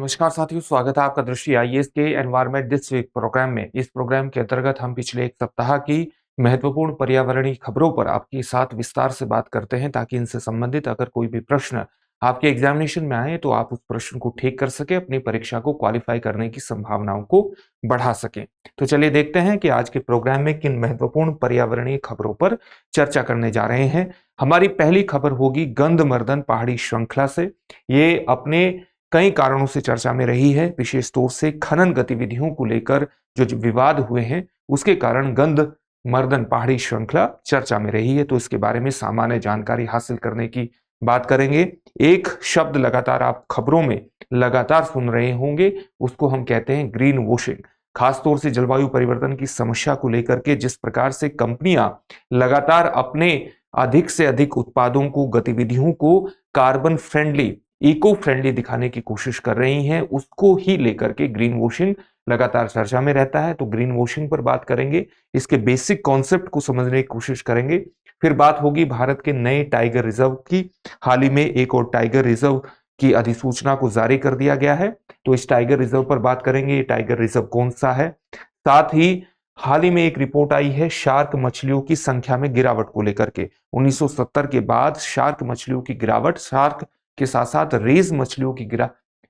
नमस्कार साथियों, स्वागत है आपका दृष्टि आईएएस के एनवायरनमेंट दिस वीक प्रोग्राम में। इस प्रोग्राम के अंतर्गत हम पिछले एक सप्ताह की महत्वपूर्ण पर्यावरणीय खबरों पर आपके साथ विस्तार से बात करते हैं, ताकि इनसे संबंधित अगर कोई भी प्रश्न आपके एग्जामिनेशन में आए तो आप उस प्रश्न को ठीक कर सके, अपनी परीक्षा को क्वालिफाई करने की संभावनाओं को बढ़ा सकें। तो चलिए देखते हैं कि आज के प्रोग्राम में किन महत्वपूर्ण पर्यावरणीय खबरों पर चर्चा करने जा रहे हैं। हमारी पहली खबर होगी गंधमर्दन पहाड़ी श्रृंखला से। ये अपने कई कारणों से चर्चा में रही है, विशेष तौर से खनन गतिविधियों को लेकर जो विवाद हुए हैं उसके कारण गंधमर्दन पहाड़ी श्रृंखला चर्चा में रही है। तो इसके बारे में सामान्य जानकारी हासिल करने की बात करेंगे। एक शब्द लगातार आप खबरों में लगातार सुन रहे होंगे, उसको हम कहते हैं ग्रीन वॉशिंग। खासतौर से जलवायु परिवर्तन की समस्या को लेकर के जिस प्रकार से कंपनियां लगातार अपने अधिक से अधिक उत्पादों को, गतिविधियों को कार्बन फ्रेंडली, इको फ्रेंडली दिखाने की कोशिश कर रही हैं, उसको ही लेकर के ग्रीन वॉशिंग लगातार चर्चा में रहता है। तो ग्रीन वॉशिंग पर बात करेंगे, इसके बेसिक कॉन्सेप्ट को समझने की कोशिश करेंगे। फिर बात होगी भारत के नए टाइगर रिजर्व की। हाल ही में एक और टाइगर रिजर्व की अधिसूचना को जारी कर दिया गया है, तो इस टाइगर रिजर्व पर बात करेंगे। ये टाइगर रिजर्व कौन सा है? साथ ही हाल ही में एक रिपोर्ट आई है शार्क मछलियों की संख्या में गिरावट को लेकर के। 1970 के बाद शार्क मछलियों की गिरावट, शार्क के साथ साथ रेज मछलियों की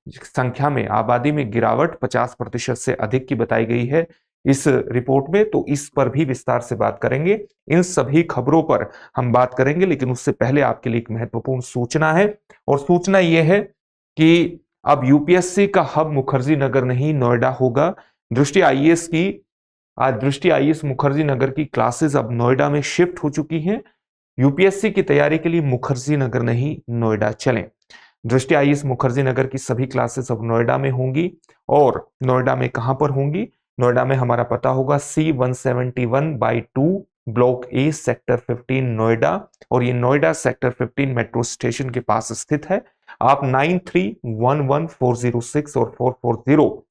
संख्या में, आबादी में गिरावट 50% से अधिक की बताई गई है इस रिपोर्ट में। तो इस पर भी विस्तार से बात करेंगे। इन सभी खबरों पर हम बात करेंगे, लेकिन उससे पहले आपके लिए एक महत्वपूर्ण सूचना है, और सूचना यह है कि अब यूपीएससी का हब मुखर्जी नगर नहीं, नोएडा होगा। दृष्टि आईएएस की आज दृष्टि आईएएस मुखर्जी नगर की क्लासेस अब नोएडा में शिफ्ट हो चुकी हैं। यूपीएससी की तैयारी के लिए मुखर्जी नगर नहीं, नोएडा चलें। दृष्टि आईएएस मुखर्जी नगर की सभी क्लासेस अब नोएडा में होंगी। और नोएडा में कहां पर होंगी? नोएडा में हमारा पता होगा C171/2 block A sector 15 Noida, और ये नोएडा सेक्टर 15 मेट्रो स्टेशन के पास स्थित है। आप 9311406440 और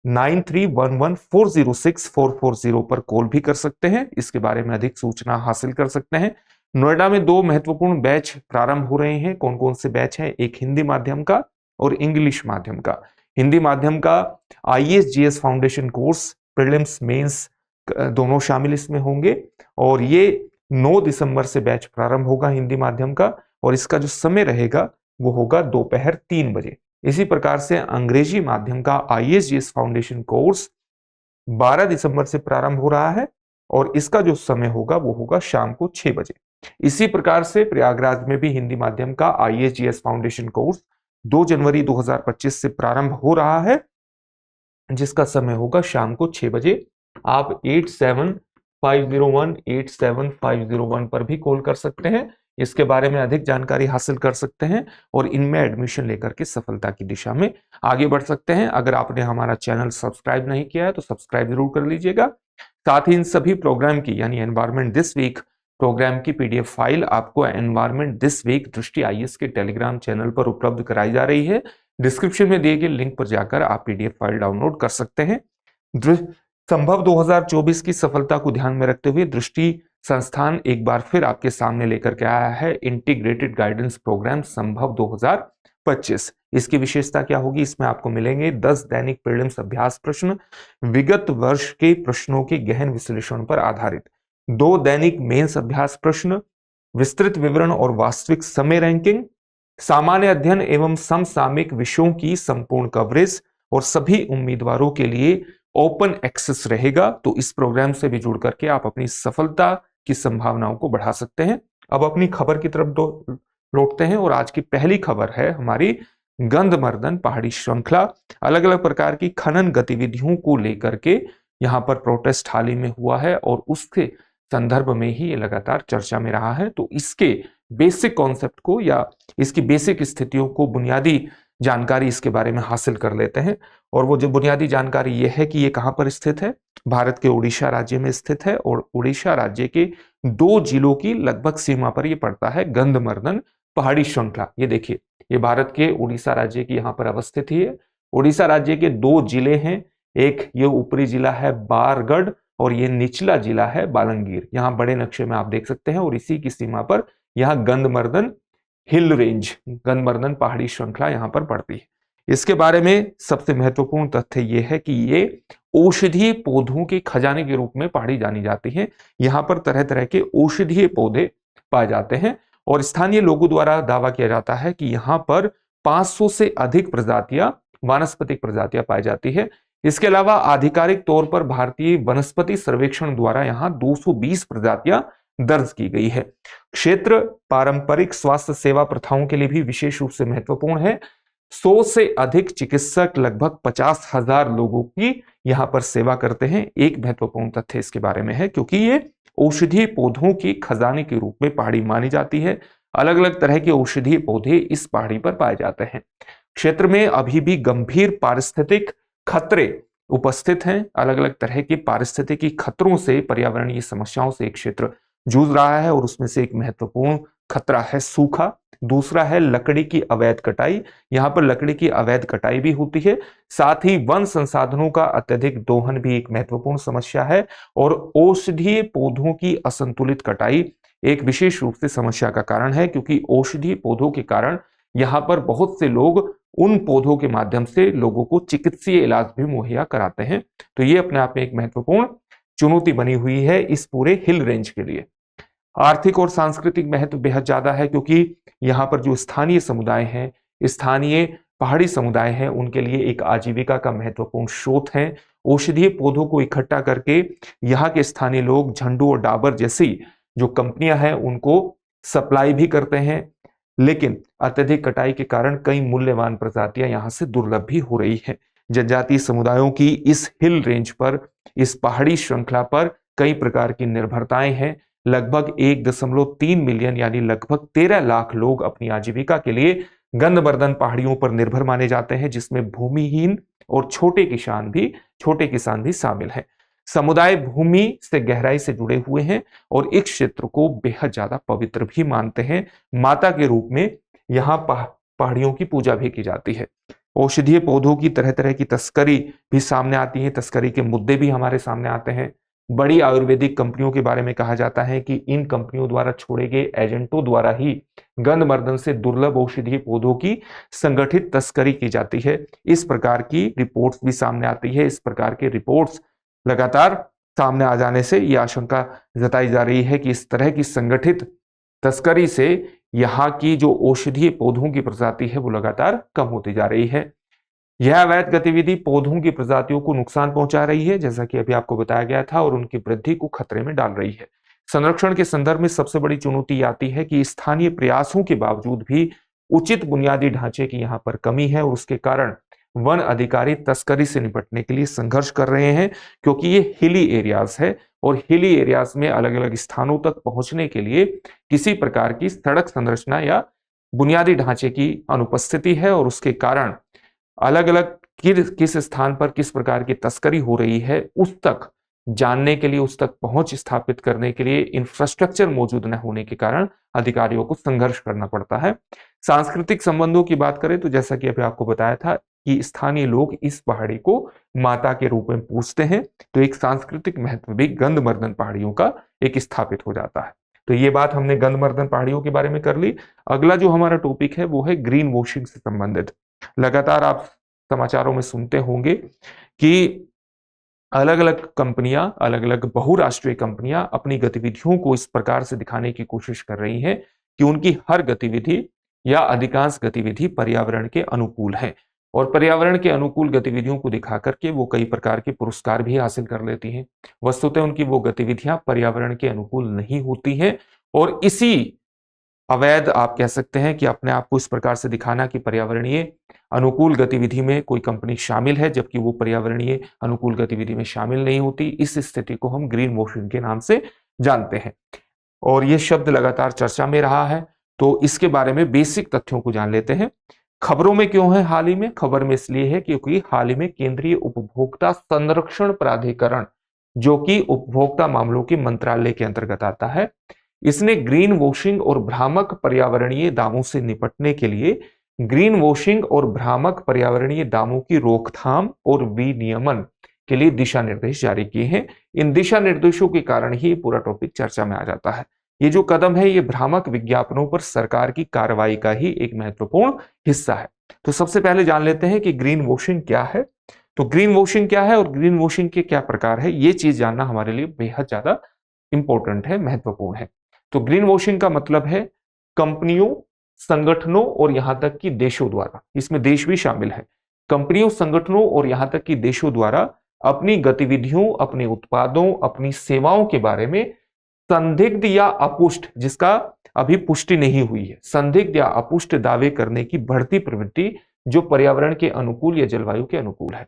9311406440 पर कॉल भी कर सकते हैं, इसके बारे में अधिक सूचना हासिल कर सकते हैं। नोएडा में दो महत्वपूर्ण बैच प्रारंभ हो रहे हैं। कौन कौन से बैच हैं? एक हिंदी माध्यम का और इंग्लिश माध्यम का। हिंदी माध्यम का IAS GS foundation course, prelims mains दोनों शामिल इसमें होंगे, और ये 9 दिसंबर से बैच प्रारंभ होगा हिंदी माध्यम का, और इसका जो समय रहेगा वो होगा दोपहर 3 बजे। इसी प्रकार से अंग्रेजी माध्यम का आईएएस जीएस फाउंडेशन कोर्स 12 दिसंबर से प्रारंभ हो रहा है, और इसका जो समय होगा वो होगा शाम को 6 बजे। इसी प्रकार से प्रयागराज में भी हिंदी माध्यम का आईएएस जीएस फाउंडेशन कोर्स 2 जनवरी 2025 से प्रारंभ हो रहा है, जिसका समय होगा शाम को 6 बजे। आप 8750187501 पर भी कॉल कर सकते हैं, इसके बारे में अधिक जानकारी हासिल कर सकते हैं, और इनमें एडमिशन लेकर के सफलता की दिशा में आगे बढ़ सकते हैं। अगर आपने हमारा चैनल सब्सक्राइब नहीं किया है तो सब्सक्राइब जरूर कर लीजिएगा। साथ ही इन सभी प्रोग्राम की, यानी एनवायरनमेंट दिस वीक प्रोग्राम की पीडीएफ फाइल आपको एनवायरनमेंट दिस वीक दृष्टि आईएएस के टेलीग्राम चैनल पर उपलब्ध कराई जा रही है। डिस्क्रिप्शन में दिए गए लिंक पर जाकर आप पीडीएफ फाइल डाउनलोड कर सकते हैं। संभव 2024 की सफलता को ध्यान में रखते हुए दृष्टि संस्थान एक बार फिर आपके सामने लेकर के आया है इंटीग्रेटेड गाइडेंस प्रोग्राम संभव 2025। इसकी विशेषता क्या होगी? इसमें आपको मिलेंगे 10 दैनिक प्रीलिम्स अभ्यास प्रश्न, विगत वर्ष के प्रश्नों के गहन विश्लेषण पर आधारित 2 दैनिक मेंस अभ्यास प्रश्न, विस्तृत विवरण और वास्तविक समय रैंकिंग, सामान्य अध्ययन एवं समसामयिक विषयों की संपूर्ण कवरेज, और सभी उम्मीदवारों के लिए ओपन एक्सेस रहेगा। तो इस प्रोग्राम से भी जुड़ करके आप अपनी सफलता की संभावनाओं को बढ़ा सकते हैं। अब अपनी खबर की तरफ लौटते हैं, और आज की पहली खबर है हमारी गंधमर्दन पहाड़ी श्रृंखला। अलग अलग प्रकार की खनन गतिविधियों को लेकर के यहाँ पर प्रोटेस्ट हाल ही में हुआ है, और उसके संदर्भ में ही ये लगातार चर्चा में रहा है। तो इसके बेसिक कॉन्सेप्ट को, या इसकी बेसिक स्थितियों को, बुनियादी जानकारी इसके बारे में हासिल कर लेते हैं। और वो जो बुनियादी जानकारी ये है कि ये कहां पर स्थित है? भारत के उड़ीसा राज्य में स्थित है, और उड़ीसा राज्य के 2 जिलों की लगभग सीमा पर ये पड़ता है गंधमर्दन पहाड़ी श्रृंखला। ये देखिए, ये भारत के उड़ीसा राज्य की यहाँ पर अवस्थित है। उड़ीसा राज्य के 2 जिले हैं, एक ये ऊपरी जिला है बारगढ़, और ये निचला जिला है बालंगीर। यहाँ बड़े नक्शे में आप देख सकते हैं, और इसी की सीमा पर यहाँ गंधमर्दन हिल रेंज, गंधमर्दन पहाड़ी श्रृंखला यहाँ पर पड़ती है। इसके बारे में सबसे महत्वपूर्ण तथ्य यह है कि ये औषधीय पौधों के खजाने के रूप में पहाड़ी जानी जाती है। यहाँ पर तरह तरह के औषधीय पौधे पाए जाते हैं और स्थानीय लोगों द्वारा दावा किया जाता है कि यहाँ पर 500 से अधिक प्रजातियां वानस्पतिक प्रजातियां पाई जाती है। इसके अलावा आधिकारिक तौर पर भारतीय वनस्पति सर्वेक्षण द्वारा यहाँ 220 प्रजातियां दर्ज की गई है। क्षेत्र पारंपरिक स्वास्थ्य सेवा प्रथाओं के लिए भी विशेष रूप से महत्वपूर्ण है। 100 से अधिक चिकित्सक लगभग 50,000 लोगों की यहाँ पर सेवा करते हैं। एक महत्वपूर्ण तथ्य इसके बारे में है क्योंकि ये औषधीय पौधों की खजाने के रूप में पहाड़ी मानी जाती है। अलग अलग तरह के औषधीय पौधे इस पहाड़ी पर पाए जाते हैं। क्षेत्र में अभी भी गंभीर पारिस्थितिक खतरे उपस्थित हैं। अलग अलग तरह के पारिस्थितिकी खतरों से, पर्यावरणीय समस्याओं से एक क्षेत्र जूझ रहा है और उसमें से एक महत्वपूर्ण खतरा है सूखा। दूसरा है लकड़ी की अवैध कटाई। यहाँ पर लकड़ी की अवैध कटाई भी होती है। साथ ही वन संसाधनों का अत्यधिक दोहन भी एक महत्वपूर्ण समस्या है और औषधीय पौधों की असंतुलित कटाई एक विशेष रूप से समस्या का कारण है क्योंकि औषधीय पौधों के कारण यहाँ पर बहुत से लोग उन पौधों के माध्यम से लोगों को चिकित्सीय इलाज भी मुहैया कराते हैं। तो ये अपने आप में एक महत्वपूर्ण चुनौती बनी हुई है इस पूरे हिल रेंज के लिए। आर्थिक और सांस्कृतिक महत्व बेहद ज्यादा है क्योंकि यहाँ पर जो स्थानीय समुदाय हैं, स्थानीय पहाड़ी समुदाय हैं, उनके लिए एक आजीविका का महत्वपूर्ण स्रोत है। औषधीय पौधों को इकट्ठा करके यहाँ के स्थानीय लोग झंडू और डाबर जैसी जो कंपनियां हैं उनको सप्लाई भी करते हैं। लेकिन अत्यधिक कटाई के कारण कई मूल्यवान प्रजातियां यहाँ से दुर्लभ भी हो रही है। जनजातीय समुदायों की इस हिल रेंज पर, इस पहाड़ी श्रृंखला पर कई प्रकार की निर्भरताएं हैं। लगभग 1.3 मिलियन यानी लगभग 13 लाख लोग अपनी आजीविका के लिए गंधवर्धन पहाड़ियों पर निर्भर माने जाते हैं, जिसमें भूमिहीन और छोटे किसान भी शामिल हैं। समुदाय भूमि से गहराई से जुड़े हुए हैं और इस क्षेत्र को बेहद ज्यादा पवित्र भी मानते हैं। माता के रूप में यहाँ पहाड़ियों की पूजा भी की जाती है। औषधीय पौधों की तरह तरह की तस्करी भी सामने आती है। तस्करी के मुद्दे भी हमारे सामने आते हैं। बड़ी आयुर्वेदिक कंपनियों के बारे में कहा जाता है कि इन कंपनियों द्वारा छोड़े गए एजेंटों द्वारा ही गंधवर्धन से दुर्लभ औषधीय पौधों की संगठित तस्करी की जाती है। इस प्रकार की रिपोर्ट्स भी सामने आती है। इस प्रकार के रिपोर्ट्स लगातार सामने आ जाने से यह आशंका जताई जा रही है कि इस तरह की संगठित तस्करी से यहाँ की जो औषधीय पौधों की प्रजाति है वो लगातार कम होती जा रही है। यह अवैध गतिविधि पौधों की प्रजातियों को नुकसान पहुंचा रही है, जैसा कि अभी आपको बताया गया था, और उनकी वृद्धि को खतरे में डाल रही है। संरक्षण के संदर्भ में सबसे बड़ी चुनौती आती है कि स्थानीय प्रयासों के बावजूद भी उचित बुनियादी ढांचे की यहाँ पर कमी है और उसके कारण वन अधिकारी तस्करी से निपटने के लिए संघर्ष कर रहे हैं क्योंकि ये हिली एरियाज है और हिली एरियाज में अलग अलग स्थानों तक पहुंचने के लिए किसी प्रकार की सड़क संरचना या बुनियादी ढांचे की अनुपस्थिति है और उसके कारण अलग अलग किस स्थान पर किस प्रकार की तस्करी हो रही है उस तक जानने के लिए, उस तक पहुंच स्थापित करने के लिए इंफ्रास्ट्रक्चर मौजूद न होने के कारण अधिकारियों को संघर्ष करना पड़ता है। सांस्कृतिक संबंधों की बात करें तो जैसा कि अभी आपको बताया था कि स्थानीय लोग इस पहाड़ी को माता के रूप में पूजते हैं, तो एक सांस्कृतिक महत्व भी गंधवर्धन पहाड़ियों का एक स्थापित हो जाता है। तो ये बात हमने गंधवर्धन पहाड़ियों के बारे में कर ली। अगला जो हमारा टॉपिक है वो है ग्रीन वॉशिंग से संबंधित। लगातार आप समाचारों में सुनते होंगे कि अलग अलग कंपनियां, अलग अलग बहुराष्ट्रीय कंपनियां अपनी गतिविधियों को इस प्रकार से दिखाने की कोशिश कर रही हैं कि उनकी हर गतिविधि या अधिकांश गतिविधि पर्यावरण के अनुकूल है और पर्यावरण के अनुकूल गतिविधियों को दिखा करके वो कई प्रकार के पुरस्कार भी हासिल कर लेती हैं। वस्तुतः उनकी वो गतिविधियां पर्यावरण के अनुकूल नहीं होती हैं और इसी अवैध, आप कह सकते हैं कि अपने आप को इस प्रकार से दिखाना कि पर्यावरणीय अनुकूल गतिविधि में कोई कंपनी शामिल है जबकि वो पर्यावरणीय अनुकूल गतिविधि में शामिल नहीं होती, इस स्थिति को हम ग्रीन वॉशिंग के नाम से जानते हैं और ये शब्द लगातार चर्चा में रहा है। तो इसके बारे में बेसिक तथ्यों को जान लेते हैं। खबरों में क्यों है हाल ही में? खबर में इसलिए है क्योंकि हाल ही में केंद्रीय उपभोक्ता संरक्षण प्राधिकरण, जो कि उपभोक्ता मामलों के मंत्रालय के अंतर्गत आता है, इसने ग्रीन वॉशिंग और भ्रामक पर्यावरणीय दावों से निपटने के लिए ग्रीन वॉशिंग और भ्रामक पर्यावरणीय दावों की रोकथाम और विनियमन के लिए दिशा निर्देश जारी किए हैं। इन दिशा निर्देशों के कारण ही पूरा टॉपिक चर्चा में आ जाता है। ये जो कदम है ये भ्रामक विज्ञापनों पर सरकार की कार्रवाई का ही एक महत्वपूर्ण हिस्सा है। तो सबसे पहले जान लेते हैं कि ग्रीन वॉशिंग क्या है। तो ग्रीन वॉशिंग क्या है और ग्रीन वॉशिंग के क्या प्रकार है, ये चीज जानना हमारे लिए बेहद ज्यादा इंपॉर्टेंट है, महत्वपूर्ण है। तो ग्रीन वॉशिंग का मतलब है कंपनियों, संगठनों और यहां तक कि देशों द्वारा, इसमें देश भी शामिल है, कंपनियों, संगठनों और यहां तक कि देशों द्वारा अपनी गतिविधियों, अपने उत्पादों, अपनी सेवाओं के बारे में संदिग्ध या अपुष्ट, जिसका अभी पुष्टि नहीं हुई है, संदिग्ध या अपुष्ट दावे करने की बढ़ती प्रवृत्ति जो पर्यावरण के अनुकूल या जलवायु के अनुकूल है।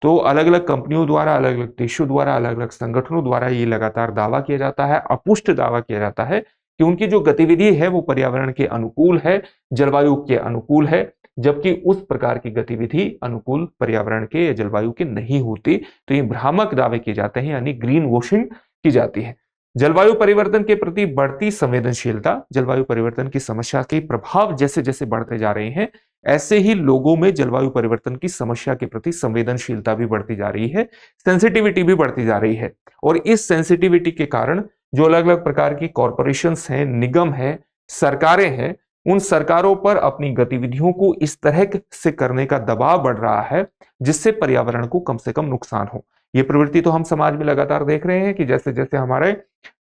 तो अलग अलग कंपनियों द्वारा, अलग अलग देशों द्वारा, अलग अलग संगठनों द्वारा ये लगातार दावा किया जाता है, अपुष्ट दावा किया जाता है कि उनकी जो गतिविधि है वो पर्यावरण के अनुकूल है, जलवायु के अनुकूल है, जबकि उस प्रकार की गतिविधि अनुकूल पर्यावरण के या जलवायु के नहीं होती। तो ये भ्रामक दावे किए जाते हैं, यानी ग्रीन वॉशिंग की जाती है। जलवायु परिवर्तन के प्रति बढ़ती संवेदनशीलता, जलवायु परिवर्तन की समस्या के प्रभाव जैसे जैसे बढ़ते जा रहे हैं, ऐसे ही लोगों में जलवायु परिवर्तन की समस्या के प्रति संवेदनशीलता भी बढ़ती जा रही है, सेंसिटिविटी भी बढ़ती जा रही है। और इस सेंसिटिविटी के कारण जो अलग अलग प्रकार की कॉरपोरेशंस हैं, निगम हैं, सरकारें हैं, उन सरकारों पर अपनी गतिविधियों को इस तरह से करने का दबाव बढ़ रहा है जिससे पर्यावरण को कम से कम नुकसान हो। ये प्रवृत्ति तो हम समाज में लगातार देख रहे हैं कि जैसे जैसे हमारे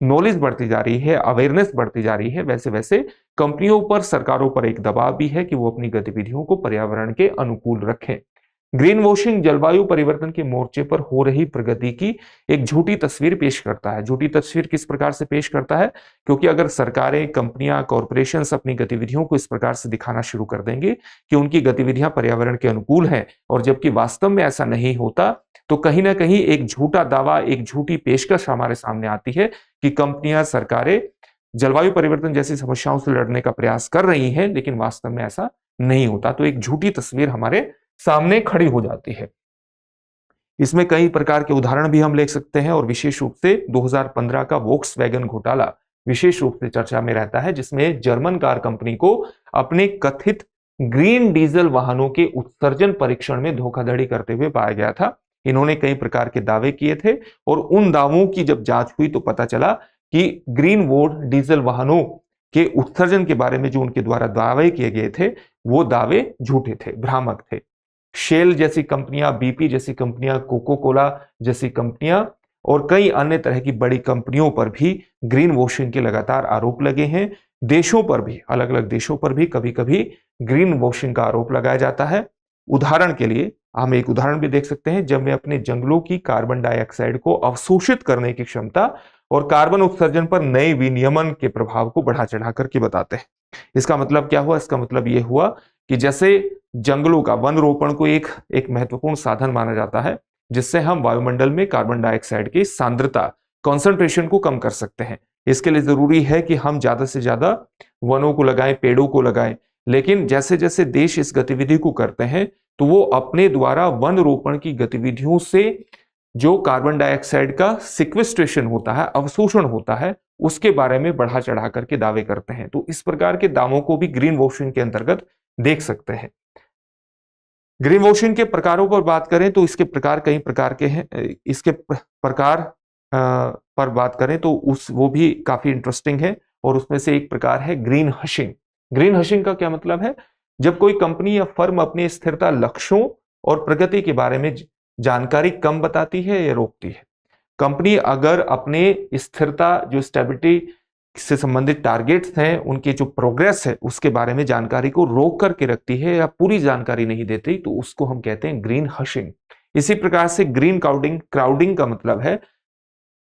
नॉलेज बढ़ती जा रही है, अवेयरनेस बढ़ती जा रही है, वैसे वैसे कंपनियों पर, सरकारों पर एक दबाव भी है कि वो अपनी गतिविधियों को पर्यावरण के अनुकूल रखें। ग्रीन वॉशिंग जलवायु परिवर्तन के मोर्चे पर हो रही प्रगति की एक झूठी तस्वीर पेश करता है। झूठी तस्वीर किस प्रकार से पेश करता है? क्योंकि अगर सरकारें, कंपनियां, कॉरपोरेशंस अपनी गतिविधियों को इस प्रकार से दिखाना शुरू कर देंगे कि उनकी गतिविधियां पर्यावरण के अनुकूल हैं, और जबकि वास्तव में ऐसा नहीं होता, तो कहीं ना कहीं एक झूठा दावा, एक झूठी पेशकश हमारे सामने आती है कि कंपनियां, सरकारें जलवायु परिवर्तन जैसी समस्याओं से लड़ने का प्रयास कर रही हैं, लेकिन वास्तव में ऐसा नहीं होता। तो एक झूठी तस्वीर हमारे सामने खड़ी हो जाती है। इसमें कई प्रकार के उदाहरण भी हम ले सकते हैं, और विशेष रूप से 2015 का वोक्सवैगन घोटाला विशेष रूप से चर्चा में रहता है, जिसमें जर्मन कार कंपनी को अपने कथित ग्रीन डीजल वाहनों के उत्सर्जन परीक्षण में धोखाधड़ी करते हुए पाया गया था। इन्होंने कई प्रकार के दावे किए थे, और उन दावों की जब जांच हुई तो पता चला कि ग्रीन वोड डीजल वाहनों के उत्सर्जन के बारे में जो उनके द्वारा दावे किए गए थे, वो दावे झूठे थे, भ्रामक थे। शेल जैसी कंपनियां, बीपी जैसी कंपनियां, कोको कोला जैसी कंपनियां और कई अन्य तरह की बड़ी कंपनियों पर भी ग्रीन वॉशिंग के लगातार आरोप लगे हैं। देशों पर भी, अलग अलग देशों पर भी कभी कभी ग्रीन वॉशिंग का आरोप लगाया जाता है। उदाहरण के लिए हम एक उदाहरण भी देख सकते हैं, जब वे अपने जंगलों की कार्बन डाइऑक्साइड को अवशोषित करने की क्षमता और कार्बन उत्सर्जन पर नए विनियमन के प्रभाव को बढ़ा चढ़ा करके बताते हैं। इसका मतलब क्या हुआ? इसका मतलब यह हुआ कि जैसे जंगलों का वन रोपण को एक महत्वपूर्ण साधन माना जाता है, जिससे हम वायुमंडल में कार्बन डाइऑक्साइड की सांद्रता, कॉन्सेंट्रेशन को कम कर सकते हैं। इसके लिए जरूरी है कि हम ज्यादा से ज्यादा वनों को लगाएं, पेड़ों को लगाएं। लेकिन जैसे जैसे देश इस गतिविधि को करते हैं, तो वो अपने द्वारा वन रोपण की गतिविधियों से जो कार्बन डाइऑक्साइड का सिक्वेस्ट्रेशन होता है, अवशोषण होता है, उसके बारे में बढ़ा चढ़ा करके दावे करते हैं। तो इस प्रकार के दावों को भी ग्रीन वॉशिंग के अंतर्गत देख सकते हैं। ग्रीन वॉशिंग के प्रकारों पर बात करें तो इसके प्रकार कई प्रकार के हैं। इसके प्रकार पर बात करें तो वो भी काफी इंटरेस्टिंग है, और उसमें से एक प्रकार है ग्रीन हशिंग। ग्रीन हशिंग का क्या मतलब है? जब कोई कंपनी या फर्म अपने स्थिरता लक्ष्यों और प्रगति के बारे में जानकारी कम बताती है या रोकती है। कंपनी अगर अपने स्थिरता, जो स्टेबिलिटी से संबंधित टारगेट्स हैं, उनके जो प्रोग्रेस है, उसके बारे में जानकारी को रोक करके रखती है या पूरी जानकारी नहीं देती, तो उसको हम कहते हैं ग्रीन हशिंग। इसी प्रकार से ग्रीन क्राउडिंग का मतलब है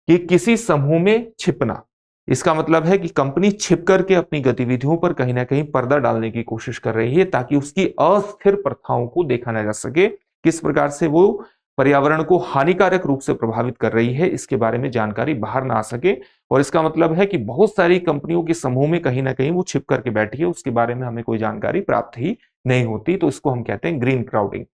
कि किसी समूह में छिपना। इसका मतलब है कि कंपनी छिप करके अपनी गतिविधियों पर कहीं ना कहीं पर्दा डालने की कोशिश कर रही है, ताकि उसकी अस्थिर प्रथाओं को देखा ना जा सके, किस प्रकार से वो पर्यावरण को हानिकारक रूप से प्रभावित कर रही है, इसके बारे में जानकारी बाहर ना आ सके। और इसका मतलब है कि बहुत सारी कंपनियों के समूह में कहीं ना कहीं वो छिप करके बैठी है, उसके बारे में हमें कोई जानकारी प्राप्त ही नहीं होती। तो इसको हम कहते हैं ग्रीन क्राउडिंग।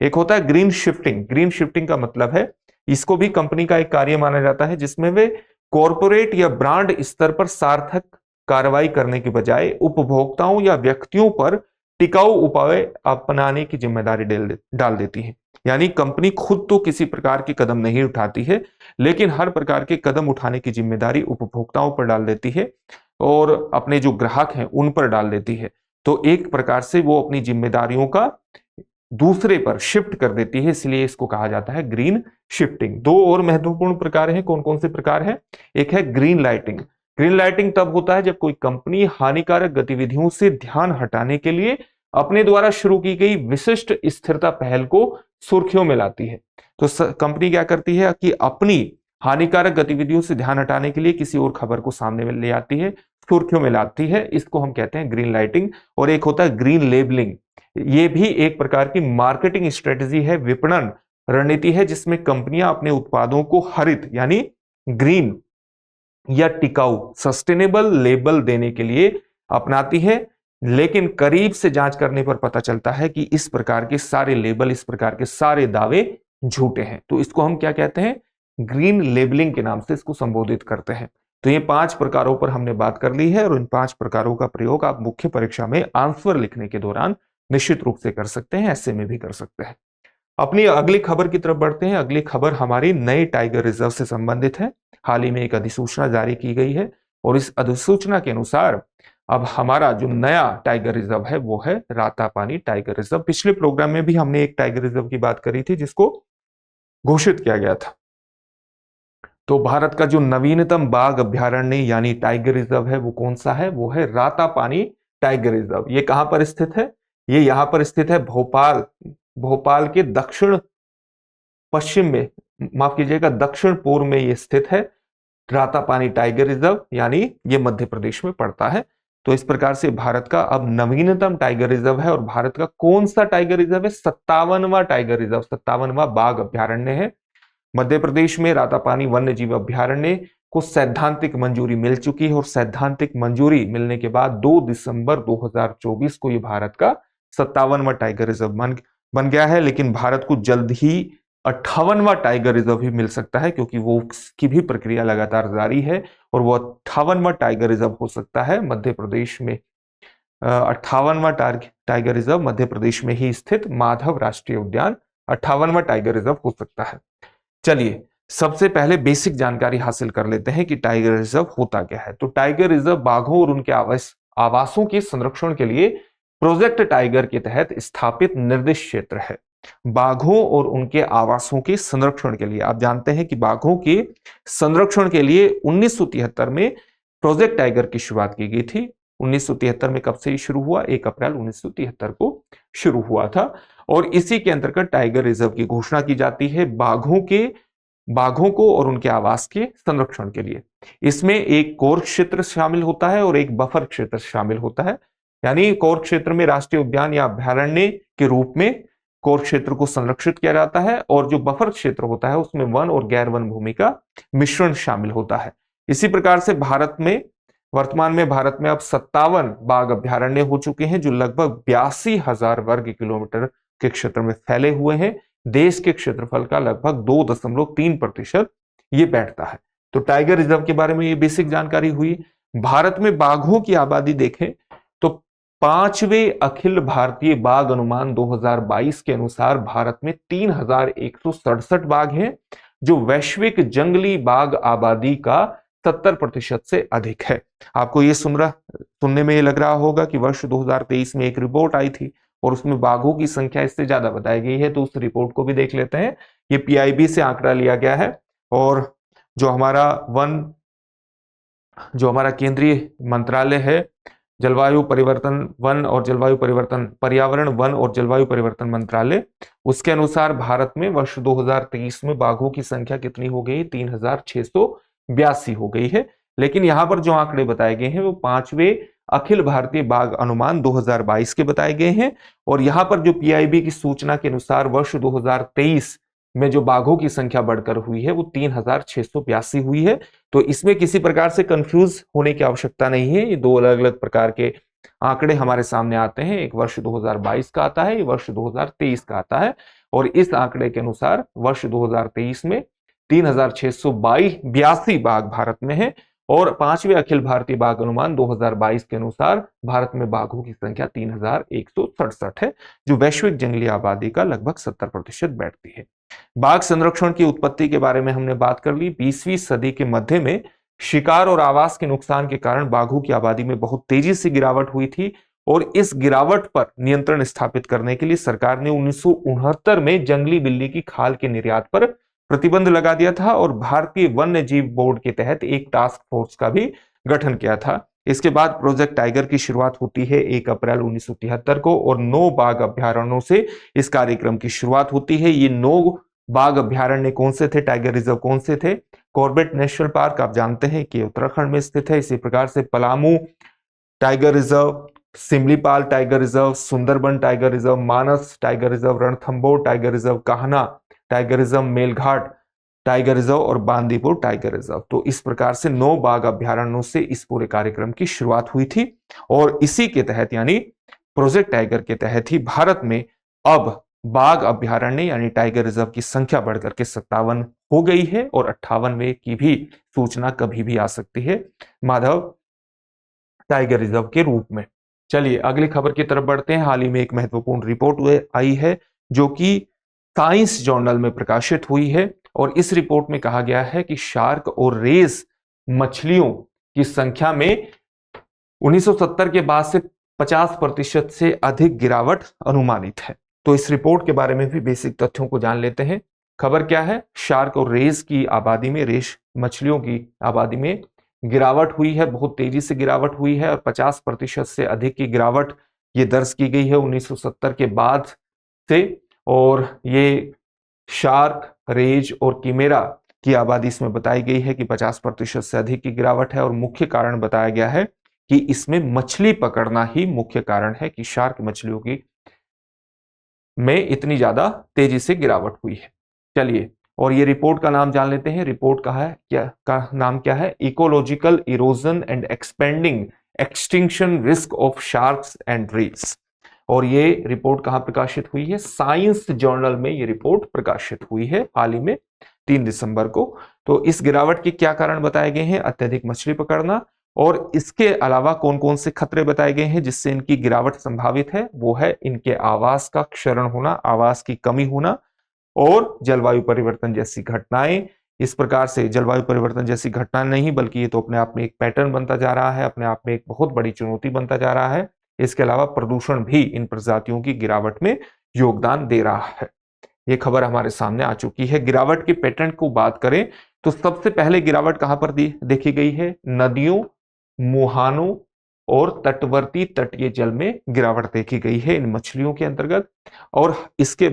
एक होता है ग्रीन शिफ्टिंग। ग्रीन शिफ्टिंग का मतलब है, इसको भी कंपनी का एक कार्य माना जाता है, जिसमें वे कॉरपोरेट या ब्रांड स्तर पर सार्थक कार्रवाई करने के बजाय उपभोक्ताओं या व्यक्तियों पर टिकाऊ उपाय अपनाने की जिम्मेदारी डाल देती है। यानी कंपनी खुद तो किसी प्रकार के कदम नहीं उठाती है, लेकिन हर प्रकार के कदम उठाने की जिम्मेदारी उपभोक्ताओं पर डाल देती है और अपने जो ग्राहक हैं उन पर डाल देती है। तो एक प्रकार से वो अपनी जिम्मेदारियों का दूसरे पर शिफ्ट कर देती है, इसलिए इसको कहा जाता है ग्रीन शिफ्टिंग। दो और महत्वपूर्ण प्रकार हैं, कौन कौन से प्रकार हैं? एक है ग्रीन लाइटिंग। ग्रीन लाइटिंग तब होता है जब कोई कंपनी हानिकारक गतिविधियों से ध्यान हटाने के लिए अपने द्वारा शुरू की गई विशिष्ट स्थिरता पहल को सुर्खियों में लाती है। तो कंपनी क्या करती है कि अपनी हानिकारक गतिविधियों से ध्यान हटाने के लिए किसी और खबर को सामने में ले आती है, सुर्खियों में लाती है, इसको हम कहते हैं ग्रीन लाइटिंग। और एक होता है ग्रीन लेबलिंग। ये भी एक प्रकार की मार्केटिंग स्ट्रेटजी है, विपणन रणनीति है, जिसमें कंपनियां अपने उत्पादों को हरित यानी ग्रीन या टिकाऊ सस्टेनेबल लेबल देने के लिए अपनाती है। लेकिन करीब से जांच करने पर पता चलता है कि इस प्रकार के सारे लेबल, इस प्रकार के सारे दावे झूठे हैं। तो इसको हम क्या कहते हैं? ग्रीन लेबलिंग के नाम से इसको संबोधित करते हैं। तो ये 5 प्रकारों पर हमने बात कर ली है और इन 5 प्रकारों का प्रयोग आप मुख्य परीक्षा में आंसर लिखने के दौरान निश्चित रूप से कर सकते हैं, ऐसे में भी कर सकते हैं। अपनी अगली खबर की तरफ बढ़ते हैं। अगली खबर हमारी नए टाइगर रिजर्व से संबंधित है। हाल ही में एक अधिसूचना जारी की गई है और इस अधिसूचना के अनुसार अब हमारा जो नया टाइगर रिजर्व है वो है रातापानी टाइगर रिजर्व। पिछले प्रोग्राम में भी हमने एक टाइगर रिजर्व की बात करी थी जिसको घोषित किया गया था। तो भारत का जो नवीनतम बाघ अभ्यारण्य यानी टाइगर रिजर्व है वो कौन सा है? वो है रातापानी टाइगर रिजर्व। ये कहां पर स्थित है? ये यहां पर स्थित है भोपाल के दक्षिण पश्चिम में, माफ कीजिएगा, दक्षिण पूर्व में ये स्थित है रातापानी टाइगर रिजर्व, यानी ये मध्य प्रदेश में पड़ता है। तो इस प्रकार से भारत का अब नवीनतम टाइगर रिजर्व है। और भारत का कौन सा टाइगर रिजर्व है? 57वां टाइगर रिजर्व, 57वां बाघ अभ्यारण्य है। मध्य प्रदेश में रातापानी वन्य जीव अभ्यारण्य को सैद्धांतिक मंजूरी मिल चुकी है और सैद्धांतिक मंजूरी मिलने के बाद 2 दिसंबर 2024 को ये भारत का 57वां टाइगर रिजर्व बन गया है। लेकिन भारत को जल्द ही 58वां टाइगर रिजर्व भी मिल सकता है, क्योंकि वो उसकी भी प्रक्रिया लगातार जारी है और वो 58वां टाइगर रिजर्व हो सकता है मध्य प्रदेश में। 58वां टाइगर रिजर्व मध्य प्रदेश में ही स्थित माधव राष्ट्रीय उद्यान 58वां टाइगर रिजर्व हो सकता है। चलिए सबसे पहले बेसिक जानकारी हासिल कर लेते हैं कि टाइगर रिजर्व होता क्या है। तो टाइगर रिजर्व बाघों और उनके आवासों के संरक्षण के लिए प्रोजेक्ट टाइगर के तहत स्थापित निर्दिष्ट क्षेत्र है। बाघों और उनके आवासों के संरक्षण के लिए, आप जानते हैं कि बाघों के संरक्षण के लिए 1973 में प्रोजेक्ट टाइगर की शुरुआत की गई थी। 1973 में कब से ये शुरू हुआ? 1 अप्रैल 1973 को शुरू हुआ था और इसी के अंतर्गत टाइगर रिजर्व की घोषणा की जाती है बाघों को और उनके आवास के संरक्षण के लिए। इसमें एक कोर क्षेत्र शामिल होता है और एक बफर क्षेत्र शामिल होता है। यानी कोर क्षेत्र में राष्ट्रीय उद्यान या अभ्यारण्य के रूप में कोर क्षेत्र को संरक्षित किया जाता है और जो बफर क्षेत्र होता है उसमें वन और गैर वन भूमि का मिश्रण शामिल होता है। इसी प्रकार से वर्तमान में भारत में अब 57 बाघ अभ्यारण्य हो चुके हैं जो लगभग 82,000 वर्ग किलोमीटर के क्षेत्र में फैले हुए हैं। देश के क्षेत्रफल का लगभग 2.3% ये बैठता है। तो टाइगर रिजर्व के बारे में ये बेसिक जानकारी हुई। भारत में बाघों की आबादी देखें तो 5वें अखिल भारतीय बाघ अनुमान 2022 के अनुसार भारत में 3,167 बाघ हैं, जो वैश्विक जंगली बाघ आबादी का 70% से अधिक है। आपको ये सुनने में ये लग रहा होगा कि वर्ष 2023 में एक रिपोर्ट आई थी और उसमें बाघों की संख्या इससे ज्यादा बताई गई है, तो उस रिपोर्ट को भी देख लेते हैं। ये पीआईबी से आंकड़ा लिया गया है और जो हमारा केंद्रीय मंत्रालय है जलवायु परिवर्तन पर्यावरण वन और जलवायु परिवर्तन मंत्रालय, उसके अनुसार भारत में वर्ष 2023 में बाघों की संख्या कितनी हो गई? 3,682 हो गई है। लेकिन यहां पर जो आंकड़े बताए गए हैं वो 5वें अखिल भारतीय बाघ अनुमान 2022 के बताए गए हैं और यहां पर जो पीआईबी की सूचना के अनुसार वर्ष 2023 में जो बाघों की संख्या बढ़कर हुई है वो 3,682 हुई है। तो इसमें किसी प्रकार से कंफ्यूज होने की आवश्यकता नहीं है। ये 2 अलग अलग प्रकार के आंकड़े हमारे सामने आते हैं। एक वर्ष 2022 का आता है, ये वर्ष 2023 का आता है और इस आंकड़े के अनुसार वर्ष 2023 में 3,682 बाघ भारत में है और 5वें अखिल भारतीय बाघ अनुमान 2022 के अनुसार भारत में बाघों की संख्या 3,167 है, जो वैश्विक जंगली आबादी का लगभग 70% बैठती है। बाघ संरक्षण की उत्पत्ति के बारे में हमने बात कर ली। 20वीं सदी के मध्य में शिकार और आवास के नुकसान के कारण बाघों की आबादी में बहुत तेजी से गिरावट हुई थी और इस गिरावट पर नियंत्रण स्थापित करने के लिए सरकार ने 1969 में जंगली बिल्ली की खाल के निर्यात पर प्रतिबंध लगा दिया था और भारतीय वन्य जीव बोर्ड के तहत एक टास्क फोर्स का भी गठन किया था। इसके बाद प्रोजेक्ट टाइगर की शुरुआत होती है 1 अप्रैल 1973 को और 9 बाघ अभ्यारण्यों से इस कार्यक्रम की शुरुआत होती है। ये 9 बाघ अभ्यारण्य कौन से थे, टाइगर रिजर्व कौन से थे? कॉर्बेट नेशनल पार्क आप जानते हैं कि उत्तराखंड में स्थित है। इसी प्रकार से Palamu tiger reserve, Similipal tiger reserve, Sundarban tiger reserve, Manas tiger reserve, Ranthambore tiger reserve, Kanha tiger reserve, Melghat tiger reserve और बांदीपुर टाइगर रिजर्व। तो इस प्रकार से 9 बाघ अभ्यारण्यों से इस पूरे कार्यक्रम की शुरुआत हुई थी और इसी के तहत यानी प्रोजेक्ट टाइगर के तहत ही भारत में अब बाघ अभ्यारण्य यानी टाइगर रिजर्व की संख्या बढ़कर के 57 हो गई है और 58वें की भी सूचना कभी भी आ सकती है माधव टाइगर रिजर्व के रूप में। चलिए अगली खबर की तरफ बढ़ते हैं। हाल ही में एक महत्वपूर्ण रिपोर्ट आई है जो कि साइंस जर्नल में प्रकाशित हुई है और इस रिपोर्ट में कहा गया है कि शार्क और रेस मछलियों की संख्या में 1970 के बाद से 50% से अधिक गिरावट अनुमानित है। तो इस रिपोर्ट के बारे में भी बेसिक तथ्यों को जान लेते हैं। खबर क्या है? शार्क और रेस की आबादी में, रेस मछलियों की आबादी में गिरावट हुई है, बहुत तेजी से गिरावट हुई है और 50% से अधिक की गिरावट ये दर्ज की गई है 1970 के बाद से। और ये शार्क, रेज और कीमेरा की आबादी इसमें बताई गई है कि 50% से अधिक की गिरावट है और मुख्य कारण बताया गया है कि इसमें मछली पकड़ना ही मुख्य कारण है कि शार्क मछलियों की में इतनी ज्यादा तेजी से गिरावट हुई है। चलिए और ये रिपोर्ट का नाम जान लेते हैं। रिपोर्ट का है क्या, का नाम क्या है? Ecological erosion and expanding extinction risk of sharks and rays. और ये रिपोर्ट कहां प्रकाशित हुई है? साइंस जर्नल में ये रिपोर्ट प्रकाशित हुई है हाल ही में 3 दिसंबर को। तो इस गिरावट के क्या कारण बताए गए हैं? अत्यधिक मछली पकड़ना और इसके अलावा कौन कौन से खतरे बताए गए हैं जिससे इनकी गिरावट संभावित है? वो है इनके आवास का क्षरण होना, आवास की कमी होना और जलवायु परिवर्तन जैसी घटनाएं। इस प्रकार से जलवायु परिवर्तन जैसी घटना नहीं बल्कि ये तो अपने आप में एक पैटर्न बनता जा रहा है, अपने आप में एक बहुत बड़ी चुनौती बनता जा रहा है। इसके अलावा प्रदूषण भी इन प्रजातियों की गिरावट में योगदान दे रहा है। ये खबर हमारे सामने आ चुकी है। गिरावट के पैटर्न को बात करें तो सबसे पहले गिरावट कहां पर देखी गई है? नदियों, मुहानों और तटवर्ती तटीय जल में गिरावट देखी गई है इन मछलियों के अंतर्गत। और इसके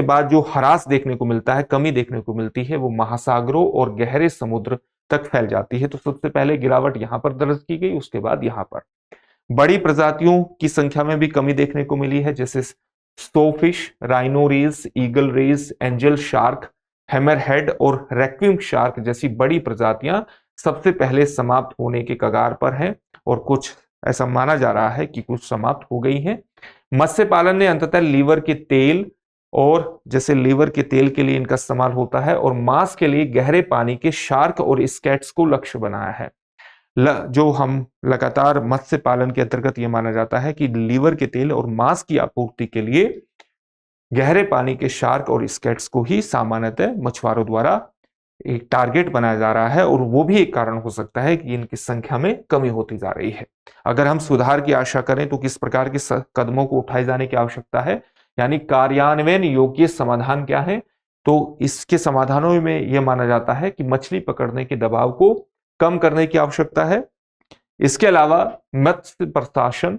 बाद जो ह्रास देखने को मिलता है, कमी देखने को मिलती है, वो महासागरों और गहरे समुद्र तक फैल जाती है। तो सबसे पहले गिरावट यहां पर दर्ज की गई, उसके बाद यहां पर बड़ी प्रजातियों की संख्या में भी कमी देखने को मिली है, जैसे stonefish, rhino rays, eagle rays, angel shark, hammerhead और रैक्विम शार्क जैसी बड़ी प्रजातियां सबसे पहले समाप्त होने के कगार पर हैं और कुछ ऐसा माना जा रहा है कि कुछ समाप्त हो गई हैं। मत्स्य पालन ने अंततः लीवर के तेल और जैसे लीवर के तेल के लिए इनका इस्तेमाल होता है और मांस के लिए गहरे पानी के शार्क और स्कैट्स को लक्ष्य बनाया है। जो हम लगातार मत्स्य पालन के अंतर्गत यह माना जाता है कि लीवर के तेल और मांस की आपूर्ति के लिए गहरे पानी के शार्क और स्कैट्स को ही सामान्यतः मछुआरों द्वारा एक टारगेट बनाया जा रहा है और वो भी एक कारण हो सकता है कि इनकी संख्या में कमी होती जा रही है। अगर हम सुधार की आशा करें तो किस प्रकार के कदमों को उठाए जाने की आवश्यकता है, यानी कार्यान्वयन योग्य समाधान क्या है? तो इसके समाधानों में यह माना जाता है कि मछली पकड़ने के दबाव को कम करने की आवश्यकता है। इसके अलावा मत्स्य प्रशासन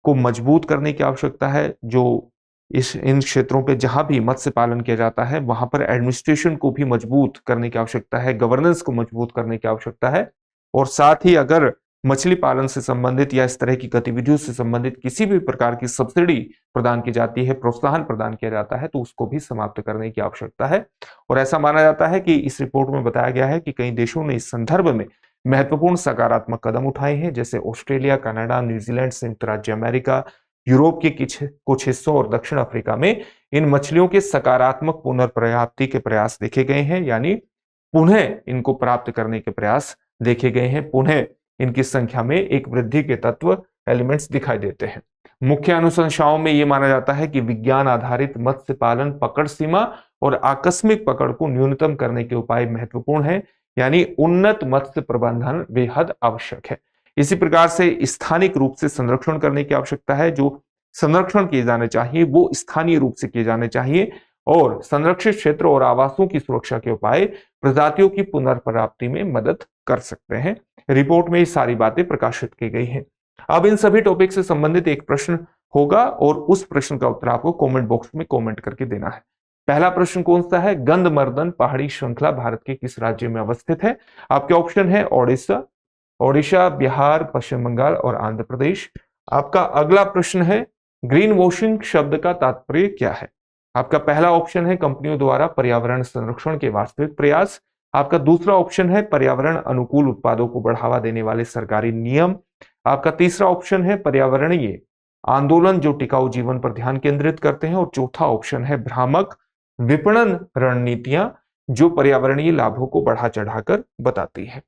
को मजबूत करने की आवश्यकता है। जो इन क्षेत्रों पे जहां भी मत्स्य पालन किया जाता है वहां पर एडमिनिस्ट्रेशन को भी मजबूत करने की आवश्यकता है, गवर्नेंस को मजबूत करने की आवश्यकता है। और साथ ही अगर मछली पालन से संबंधित या इस तरह की गतिविधियों से संबंधित किसी भी प्रकार की सब्सिडी प्रदान की जाती है, प्रोत्साहन प्रदान किया जाता है, तो उसको भी समाप्त करने की आवश्यकता है। और ऐसा माना जाता है कि इस रिपोर्ट में बताया गया है कि कई देशों ने इस संदर्भ में महत्वपूर्ण सकारात्मक कदम उठाए हैं, जैसे ऑस्ट्रेलिया, कनाडा, न्यूजीलैंड, संयुक्त राज्य अमेरिका, यूरोप के कुछ हिस्सों और दक्षिण अफ्रीका में इन मछलियों के सकारात्मक पुनर्प्राप्ति के प्रयास देखे गए हैं, यानी पुनः इनको प्राप्त करने के प्रयास देखे गए हैं। पुनः इनकी संख्या में एक वृद्धि के तत्व एलिमेंट्स दिखाई देते हैं। मुख्य अनुशंसाओं में यह माना जाता है कि विज्ञान आधारित मत्स्य पालन पकड़ सीमा और आकस्मिक पकड़ को न्यूनतम करने के उपाय महत्वपूर्ण है, यानी उन्नत मत्स्य प्रबंधन बेहद आवश्यक है। इसी प्रकार से स्थानिक रूप से संरक्षण करने की आवश्यकता है। जो संरक्षण किए जाने चाहिए वो स्थानीय रूप से किए जाने चाहिए और संरक्षित क्षेत्र और आवासों की सुरक्षा के उपाय प्रजातियों की पुनर्प्राप्ति में मदद कर सकते हैं। रिपोर्ट में ये सारी बातें प्रकाशित की गई हैं। अब इन सभी टॉपिक से संबंधित एक प्रश्न होगा और उस प्रश्न का उत्तर आपको कमेंट बॉक्स में कमेंट करके देना है। पहला प्रश्न कौन सा है? गंधमर्दन पहाड़ी श्रृंखला भारत के किस राज्य में अवस्थित है? आपके ऑप्शन है ओडिशा, बिहार, पश्चिम बंगाल और आंध्र प्रदेश। आपका अगला प्रश्न है ग्रीन वॉशिंग शब्द का तात्पर्य क्या है? आपका पहला ऑप्शन है कंपनियों द्वारा पर्यावरण संरक्षण के वास्तविक प्रयास। आपका दूसरा ऑप्शन है पर्यावरण अनुकूल उत्पादों को बढ़ावा देने वाले सरकारी नियम। आपका तीसरा ऑप्शन है पर्यावरणीय आंदोलन जो टिकाऊ जीवन पर ध्यान केंद्रित करते हैं और चौथा ऑप्शन है भ्रामक विपणन रणनीतियां जो पर्यावरणीय लाभों को बढ़ा चढ़ाकर बताती है।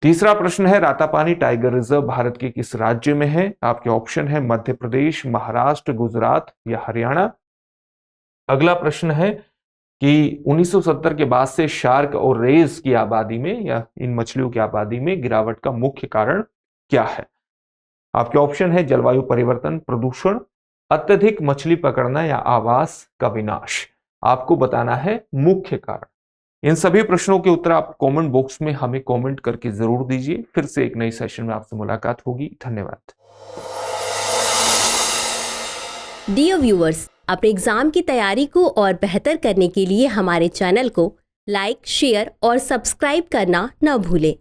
तीसरा प्रश्न है रातापानी टाइगर रिजर्व भारत के किस राज्य में है? आपके ऑप्शन है मध्य प्रदेश, महाराष्ट्र, गुजरात या हरियाणा। अगला प्रश्न है कि 1970 के बाद से शार्क और रेज की आबादी में या इन मछलियों की आबादी में गिरावट का मुख्य कारण क्या है? आपके ऑप्शन है जलवायु परिवर्तन, प्रदूषण, अत्यधिक मछली पकड़ना या आवास का विनाश। आपको बताना है मुख्य कारण। इन सभी प्रश्नों के उत्तर आप कमेंट बॉक्स में हमें कमेंट करके जरूर दीजिए। फिर से एक नई सेशन में आपसे मुलाकात होगी। धन्यवाद। डियर व्यूअर्स, अपने एग्जाम की तैयारी को और बेहतर करने के लिए हमारे चैनल को लाइक, शेयर और सब्सक्राइब करना न भूलें।